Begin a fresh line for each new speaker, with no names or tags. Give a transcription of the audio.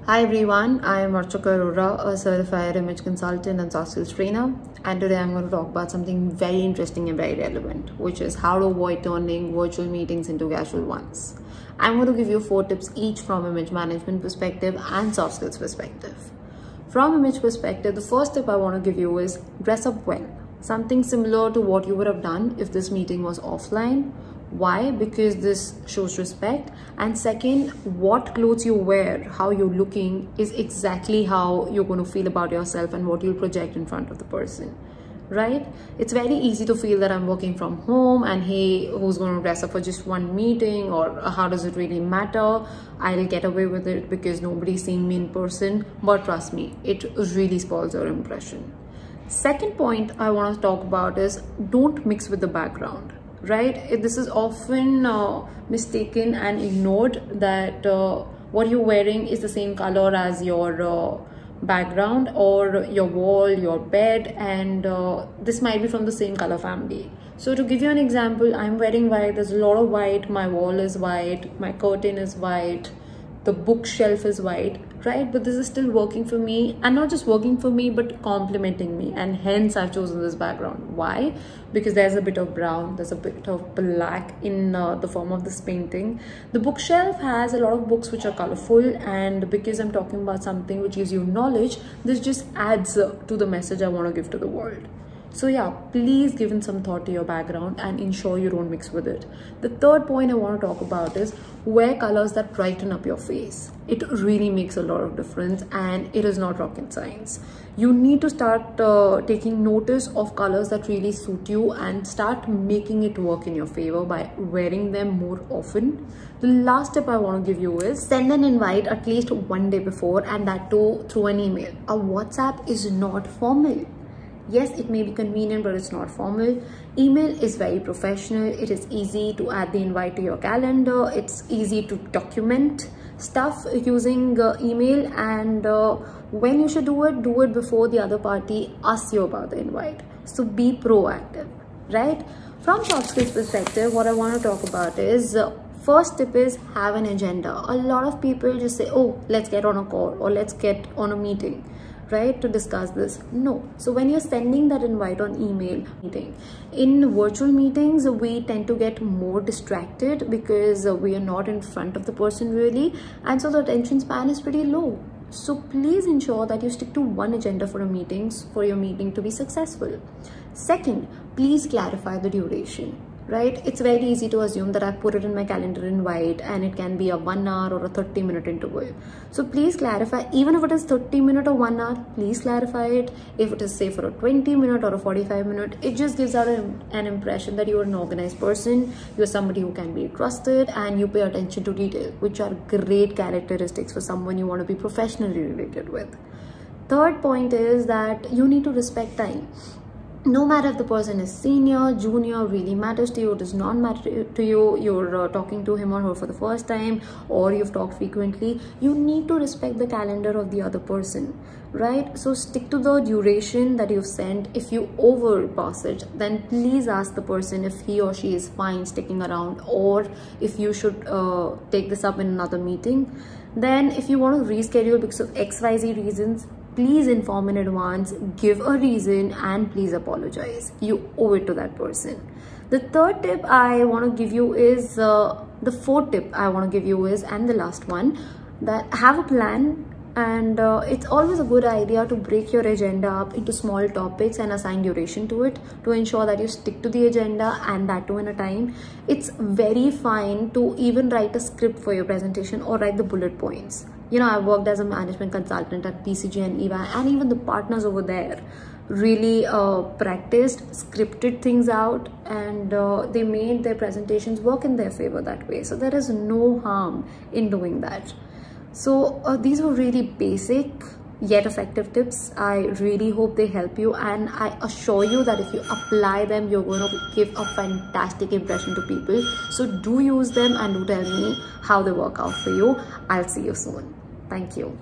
Hi everyone, I am Archika Arora, a certified image consultant and soft skills trainer, and today I'm going to talk about something very interesting and very relevant, which is how to avoid turning virtual meetings into casual ones. I'm going to give you 4 tips each from image management perspective and soft skills perspective. From image perspective, the first tip I want to give you is dress up well. Something similar to what you would have done if this meeting was offline. Why? Because this shows respect. And second, what clothes you wear, how you're looking is exactly how you're going to feel about yourself and what you'll project in front of the person, right? It's very easy to feel that I'm working from home and hey, who's going to dress up for just one meeting, or how does it really matter? I'll get away with it because nobody's seeing me in person. But trust me, it really spoils your impression. Second point I want to talk about is don't mix with the background. Right, this is often mistaken and ignored that what you're wearing is the same color as your background or your wall, your bed, and this might be from the same color family. So to give you an example, I'm wearing white, there's a lot of white, my wall is white, my curtain is white, the bookshelf is white, right? But this is still working for me, and not just working for me but complementing me, and hence I've chosen this background. Why? Because there's a bit of brown, there's a bit of black in the form of this painting. The bookshelf has a lot of books which are colorful, and because I'm talking about something which gives you knowledge, this just adds to the message I want to give to the world. So yeah, please give in some thought to your background and ensure you don't mix with it. The third point I want to talk about is wear colors that brighten up your face. It really makes a lot of difference, and it is not rocket science. You need to start taking notice of colors that really suit you and start making it work in your favor by wearing them more often. The last tip I want to give you is send an invite at least one day before, and that too through an email. A WhatsApp is not formal. Yes, it may be convenient, but it's not formal. Email is very professional. It is easy to add the invite to your calendar. It's easy to document stuff using email, and when you should do it before the other party asks you about the invite. So be proactive, right? From soft skills perspective, what I want to talk about is first tip is have an agenda. A lot of people just say, oh, let's get on a call or let's get on a meeting, right, to discuss this. No. So when you're sending that invite on email meeting, in virtual meetings we tend to get more distracted because we are not in front of the person really, and so the attention span is pretty low. So please ensure that you stick to one agenda for your meeting to be successful. Second, please clarify the duration. Right, it's very easy to assume that I've put it in my calendar invite and it can be a 1 hour or a 30-minute interval. So please clarify, even if it is 30-minute or 1 hour, please clarify it. If it is say for a 20-minute or a 45-minute, it just gives out an impression that you are an organized person, you're somebody who can be trusted, and you pay attention to detail, which are great characteristics for someone you want to be professionally related with. Third point is that you need to respect time. No matter if the person is senior, junior, really matters to you, does not matter to you, you're talking to him or her for the first time, or you've talked frequently, you need to respect the calendar of the other person, right? So stick to the duration that you've sent. If you overpass it, then please ask the person if he or she is fine sticking around, or if you should take this up in another meeting. Then if you want to reschedule because of XYZ reasons, please inform in advance, give a reason, and please apologize. You owe it to that person. The third tip I want to give you is, the fourth tip I want to give you is, and the last one, that have a plan. And it's always a good idea to break your agenda up into small topics and assign duration to it to ensure that you stick to the agenda, and that too in a time. It's very fine to even write a script for your presentation or write the bullet points. You know, I worked as a management consultant at PCG and EY, and even the partners over there really practiced, scripted things out, and they made their presentations work in their favor that way. So there is no harm in doing that. So these were really basic yet effective tips. I really hope they help you, and I assure you that if you apply them, you're going to give a fantastic impression to people. So do use them and do tell me how they work out for you. I'll see you soon. Thank you.